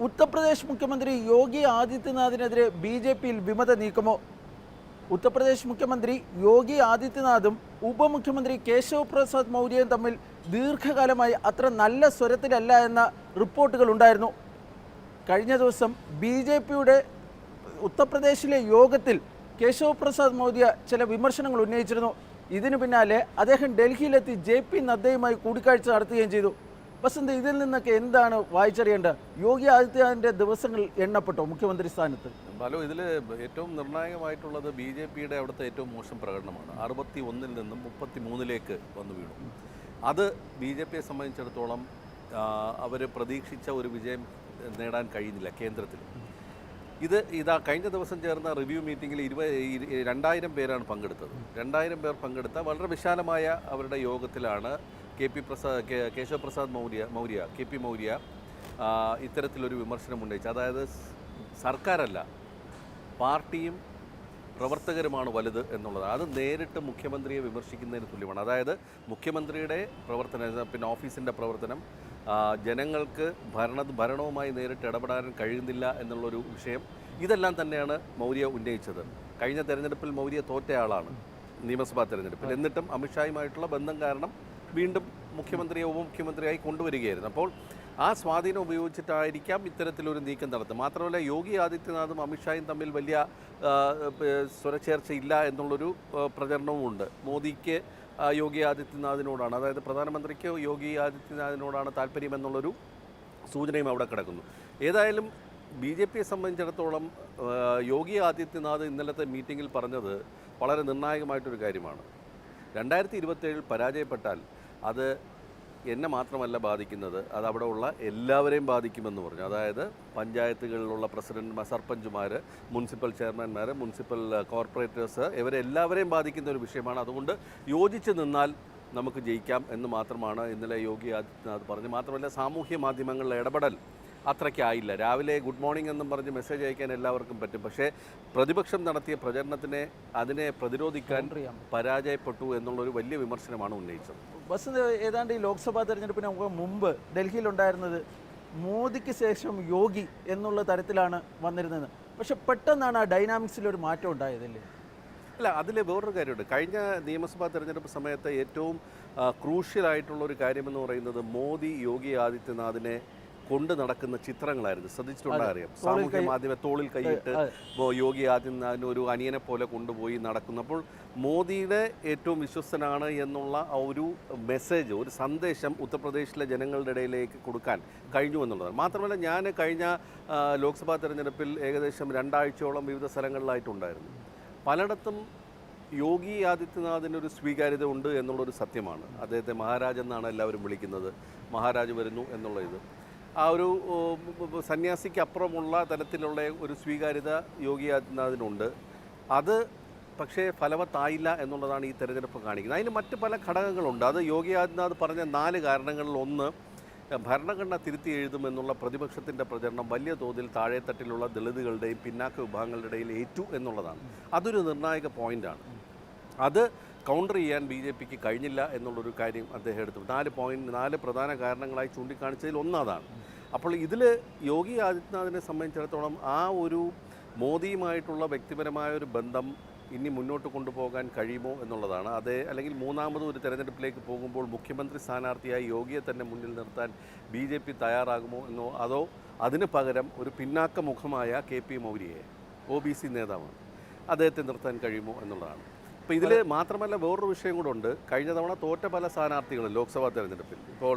ഉത്തർപ്രദേശ് മുഖ്യമന്ത്രി യോഗി ആദിത്യനാഥിനെതിരെ ബി.ജെ.പിയിൽ വിമത നീക്കമോ? ഉത്തർപ്രദേശ് മുഖ്യമന്ത്രി യോഗി ആദിത്യനാഥും ഉപമുഖ്യമന്ത്രി കേശവ് പ്രസാദ് മൗര്യയും തമ്മിൽ ദീർഘകാലമായി അത്ര നല്ല സ്വരത്തിലല്ല എന്ന റിപ്പോർട്ടുകൾ ഉണ്ടായിരുന്നു. കഴിഞ്ഞ ദിവസം ബി.ജെ.പിയുടെ ഉത്തർപ്രദേശിലെ യോഗത്തിൽ കേശവ് പ്രസാദ് മൗര്യ ചില വിമർശനങ്ങൾ ഉന്നയിച്ചിരുന്നു. ഇതിനു പിന്നാലെ അദ്ദേഹം ഡൽഹിയിലെത്തി ജെ.പി. നദ്ദയുമായി കൂടിക്കാഴ്ച നടത്തുകയും ചെയ്തു. വസന്ത്, ഇതിൽ നിന്നൊക്കെ എന്താണ് വായിച്ചറിയേണ്ടത്? യോഗി ആദിത്യനാഥിൻ്റെ ദിവസങ്ങൾ എണ്ണപ്പെട്ടോ മുഖ്യമന്ത്രി സ്ഥാനത്ത്? ബാലു, ഇതിൽ ഏറ്റവും നിർണായകമായിട്ടുള്ളത് ബി.ജെ.പിയുടെ അവിടുത്തെ ഏറ്റവും മോശം പ്രകടനമാണ്. 61 നിന്നും 33 വന്നു വീണു. അത് ബി.ജെ.പിയെ സംബന്ധിച്ചിടത്തോളം അവർ പ്രതീക്ഷിച്ച ഒരു വിജയം നേടാൻ കഴിയുന്നില്ല കേന്ദ്രത്തിൽ. ഇതാ കഴിഞ്ഞ ദിവസം ചേർന്ന റിവ്യൂ മീറ്റിങ്ങിൽ 2000 പേരാണ് പങ്കെടുത്തത്. 2000 പേർ പങ്കെടുത്ത വളരെ വിശാലമായ അവരുടെ യോഗത്തിലാണ് കേശവ് പ്രസാദ് മൗര്യ ഇത്തരത്തിലൊരു വിമർശനം ഉന്നയിച്ചു. അതായത് സർക്കാരല്ല, പാർട്ടിയും പ്രവർത്തകരുമാണ് വലുത് എന്നുള്ളതാണ്. അത് നേരിട്ട് മുഖ്യമന്ത്രിയെ വിമർശിക്കുന്നതിന് തുല്യമാണ്. അതായത് മുഖ്യമന്ത്രിയുടെ പ്രവർത്തനം, പിന്നെ ഓഫീസിൻ്റെ പ്രവർത്തനം, ജനങ്ങൾക്ക് ഭരണവുമായി നേരിട്ട് ഇടപെടാൻ കഴിയുന്നില്ല എന്നുള്ളൊരു വിഷയം, ഇതെല്ലാം തന്നെയാണ് മൗര്യ ഉന്നയിച്ചത്. കഴിഞ്ഞ തെരഞ്ഞെടുപ്പിൽ മൗര്യ തോറ്റയാളാണ് നിയമസഭാ തെരഞ്ഞെടുപ്പിൽ. എന്നിട്ടും അമിത്ഷായുമായിട്ടുള്ള ബന്ധം കാരണം വീണ്ടും മുഖ്യമന്ത്രിയെ ഉപമുഖ്യമന്ത്രിയായി കൊണ്ടുവരികയായിരുന്നു. അപ്പോൾ ആ സ്വാധീനം ഉപയോഗിച്ചിട്ടായിരിക്കാം ഇത്തരത്തിലൊരു നീക്കം നടത്തുന്നത്. മാത്രമല്ല, യോഗി ആദിത്യനാഥും അമിത്ഷായും തമ്മിൽ വലിയ സ്വരച്ചേർച്ചയില്ല എന്നുള്ളൊരു പ്രചരണവുമുണ്ട്. മോദിക്ക് യോഗി ആദിത്യനാഥിനോടാണ്, അതായത് പ്രധാനമന്ത്രിക്ക് യോഗി ആദിത്യനാഥിനോടാണ് താല്പര്യം എന്നുള്ളൊരു സൂചനയും അവിടെ കിടക്കുന്നു. ഏതായാലും ബി.ജെ.പിയെ സംബന്ധിച്ചിടത്തോളം യോഗി ആദിത്യനാഥ് ഇന്നലത്തെ മീറ്റിങ്ങിൽ പറഞ്ഞത് വളരെ നിർണായകമായിട്ടൊരു കാര്യമാണ്. 2027 പരാജയപ്പെട്ടാൽ അത് എന്നെ മാത്രമല്ല ബാധിക്കുന്നത്, അത് അവിടെ ഉള്ള എല്ലാവരെയും ബാധിക്കുമെന്ന് പറഞ്ഞു. അതായത് പഞ്ചായത്തുകളിലുള്ള പ്രസിഡന്റുമാർ, സർപഞ്ചുമാർ, മുനിസിപ്പൽ ചെയർമാൻമാർ, മുനിസിപ്പൽ കോർപ്പറേറ്റേഴ്സ്, ഇവരെല്ലാവരെയും ബാധിക്കുന്ന ഒരു വിഷയമാണ്. അതുകൊണ്ട് യോജിച്ച് നിന്നാൽ നമുക്ക് ജയിക്കാം എന്ന് മാത്രമാണ് ഇന്നലെ യോഗി ആദിത്യനാഥ് പറഞ്ഞു. മാത്രമല്ല, സാമൂഹ്യ മാധ്യമങ്ങളിലെ ഇടപെടൽ അത്രയ്ക്കായില്ല. രാവിലെ ഗുഡ് മോർണിംഗ് എന്നും പറഞ്ഞ് മെസ്സേജ് അയക്കാൻ എല്ലാവർക്കും പറ്റും. പക്ഷേ പ്രതിപക്ഷം നടത്തിയ അതിനെ പ്രതിരോധിക്കാൻ പരാജയപ്പെട്ടു എന്നുള്ളൊരു വലിയ വിമർശനമാണ് ഉന്നയിച്ചത്. വസന്ത്, ഏതാണ്ട് ഈ ലോക്സഭാ തെരഞ്ഞെടുപ്പിന് മുമ്പ് ഡൽഹിയിലുണ്ടായിരുന്നത് മോദിക്ക് ശേഷം യോഗി എന്നുള്ള തരത്തിലാണ് വന്നിരുന്നത്. പക്ഷെ പെട്ടെന്നാണ് ആ ഡൈനാമിക്സിലൊരു മാറ്റം ഉണ്ടായതല്ലേ? അല്ല, അതിൽ വേറൊരു കാര്യമുണ്ട്. കഴിഞ്ഞ നിയമസഭാ തെരഞ്ഞെടുപ്പ് സമയത്ത് ഏറ്റവും ക്രൂഷ്യലായിട്ടുള്ളൊരു കാര്യമെന്ന് പറയുന്നത് മോദി യോഗി ആദിത്യനാഥിനെ കൊണ്ട് നടക്കുന്ന ചിത്രങ്ങളായിരുന്നു. ശ്രദ്ധിച്ചിട്ടുണ്ടാകാം. സാമൂഹ്യ മാധ്യമ തോളിൽ കൈയിട്ട് യോഗി ആദിത്യനാഥിനെ ഒരു അനിയനെ പോലെ കൊണ്ടുപോയി നടക്കുന്നു. അപ്പോൾ മോദിയുടെ ഏറ്റവും വിശ്വസ്തനാണ് എന്നുള്ള ഒരു മെസ്സേജ്, ഒരു സന്ദേശം ഉത്തർപ്രദേശിലെ ജനങ്ങളുടെ ഇടയിലേക്ക് കൊടുക്കാൻ കഴിഞ്ഞു എന്നുള്ളതാണ്. മാത്രമല്ല, ഞാൻ കഴിഞ്ഞ ലോക്സഭാ തെരഞ്ഞെടുപ്പിൽ ഏകദേശം 2 ആഴ്ചയോളം വിവിധ സ്ഥലങ്ങളിലായിട്ടുണ്ടായിരുന്നു. പലയിടത്തും യോഗി ആദിത്യനാഥിനൊരു സ്വീകാര്യത ഉണ്ട് എന്നുള്ളൊരു സത്യമാണ്. അദ്ദേഹത്തെ മഹാരാജ് എന്നാണ് എല്ലാവരും വിളിക്കുന്നത്. മഹാരാജ് വരുന്നു എന്നുള്ള ആ ഒരു സന്യാസിക്ക് അപ്പുറമുള്ള തരത്തിലുള്ള ഒരു സ്വീകാര്യത യോഗി ആദിത്യനാഥിനുണ്ട്. അത് പക്ഷേ ഫലവത്തായില്ല എന്നുള്ളതാണ് ഈ തെരഞ്ഞെടുപ്പ് കാണിക്കുന്നത്. അതിന് മറ്റ് പല ഘടകങ്ങളുണ്ട്. അത് യോഗി ആദിത്യനാഥ് പറഞ്ഞ 4 കാരണങ്ങളിൽ ഒന്ന്, ഭരണഘടന തിരുത്തി എഴുതുമെന്നുള്ള പ്രതിപക്ഷത്തിൻ്റെ പ്രചരണം വലിയ തോതിൽ താഴെത്തട്ടിലുള്ള ദളിതുകളുടെയും പിന്നാക്ക വിഭാഗങ്ങളുടെ ഇടയിൽ ഏറ്റു എന്നുള്ളതാണ്. അതൊരു നിർണായക പോയിൻ്റാണ്. അത് കൗണ്ടർ ചെയ്യാൻ ബി.ജെ.പിക്ക് കഴിഞ്ഞില്ല എന്നുള്ളൊരു കാര്യം അദ്ദേഹം എടുത്തു. 4 പ്രധാന കാരണങ്ങളായി ചൂണ്ടിക്കാണിച്ചതിൽ ഒന്നതാണ്. അപ്പോൾ ഇതിൽ യോഗി ആദിത്യനാഥിനെ സംബന്ധിച്ചിടത്തോളം ആ ഒരു മോദിയുമായിട്ടുള്ള വ്യക്തിപരമായ ഒരു ബന്ധം ഇനി മുന്നോട്ട് കൊണ്ടുപോകാൻ കഴിയുമോ എന്നുള്ളതാണ്. അല്ലെങ്കിൽ മൂന്നാമതും ഒരു തെരഞ്ഞെടുപ്പിലേക്ക് പോകുമ്പോൾ മുഖ്യമന്ത്രി സ്ഥാനാർത്ഥിയായി യോഗിയെ തന്നെ മുന്നിൽ നിർത്താൻ ബി.ജെ.പി തയ്യാറാകുമോ എന്നോ, അതോ അതിന് പകരം ഒരു പിന്നാക്ക മുഖമായ കെ.പി. മൗര്യയെ, OBC നേതാവാണ്, അദ്ദേഹത്തെ നിർത്താൻ കഴിയുമോ എന്നുള്ളതാണ്. അപ്പോൾ ഇതിൽ മാത്രമല്ല വേറൊരു വിഷയം കൂടെ ഉണ്ട്. കഴിഞ്ഞ തവണ തോറ്റ പല സ്ഥാനാർത്ഥികളും ലോക്സഭാ തെരഞ്ഞെടുപ്പിൽ, ഇപ്പോൾ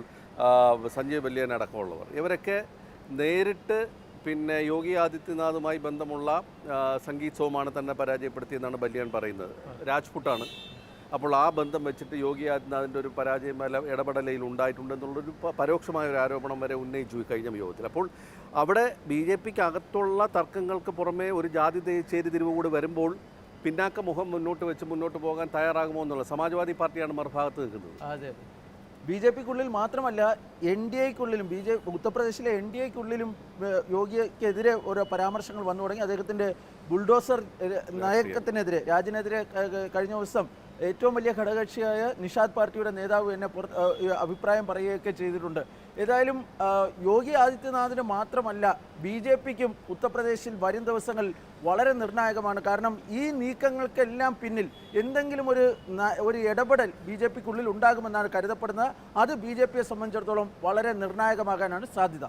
സഞ്ജയ് ബല്യാൻ അടക്കമുള്ളവർ, ഇവരൊക്കെ നേരിട്ട് പിന്നെ യോഗി ആദിത്യനാഥുമായി ബന്ധമുള്ള സംഗീത് സോമാണ് തന്നെ പരാജയപ്പെടുത്തിയെന്നാണ് ബല്യാൻ പറയുന്നത്. രാജ്പുട്ടാണ്. അപ്പോൾ ആ ബന്ധം വെച്ചിട്ട് യോഗി ആദിത്യനാഥിൻ്റെ ഒരു പരാജയം ഇടപെടലിൽ ഉണ്ടായിട്ടുണ്ടെന്നുള്ളൊരു പരോക്ഷമായ ഒരു ആരോപണം വരെ ഉന്നയിച്ചു കഴിഞ്ഞ യോഗത്തിൽ. അപ്പോൾ അവിടെ ബി.ജെ.പിക്ക് അകത്തുള്ള തർക്കങ്ങൾക്ക് പുറമേ ഒരു ജാതി ചേരിതിരിവ് കൂടി വരുമ്പോൾ പിന്നാക്ക മുഖം മുന്നോട്ട് പോകാൻ തയ്യാറാകുമോ എന്നുള്ള സമാജ്വാദി പാർട്ടിയാണ് മറുഭാഗത്ത് നിൽക്കുന്നത്. അതെ, ബി.ജെ.പിക്കുള്ളിൽ മാത്രമല്ല NDAയ്ക്കുള്ളിലും, ഉത്തർപ്രദേശിലെ NDAയ്ക്കുള്ളിലും യോഗിക്കെതിരെ ഓരോ പരാമർശങ്ങൾ വന്നു തുടങ്ങി. അദ്ദേഹത്തിൻ്റെ ബുൾഡോസർ നയക്കത്തിനെതിരെ, രാജിനെതിരെ കഴിഞ്ഞ ദിവസം ഏറ്റവും വലിയ ഘടകകക്ഷിയായ നിഷാദ് പാർട്ടിയുടെ നേതാവ് എന്നെ അഭിപ്രായം പറയുകയൊക്കെ ചെയ്തിട്ടുണ്ട്. ഏതായാലും യോഗി ആദിത്യനാഥിന് മാത്രമല്ല BJPക്കും ഉത്തർപ്രദേശിൽ വരും ദിവസങ്ങൾ വളരെ നിർണായകമാണ്. കാരണം ഈ നീക്കങ്ങൾക്കെല്ലാം പിന്നിൽ എന്തെങ്കിലും ഒരു ഇടപെടൽ BJPക്കുള്ളിൽ ഉണ്ടാകുമെന്നാണ് കരുതപ്പെടുന്നത്. അത് BJPയെ സംബന്ധിച്ചിടത്തോളം വളരെ നിർണായകമാകാനാണ് സാധ്യത.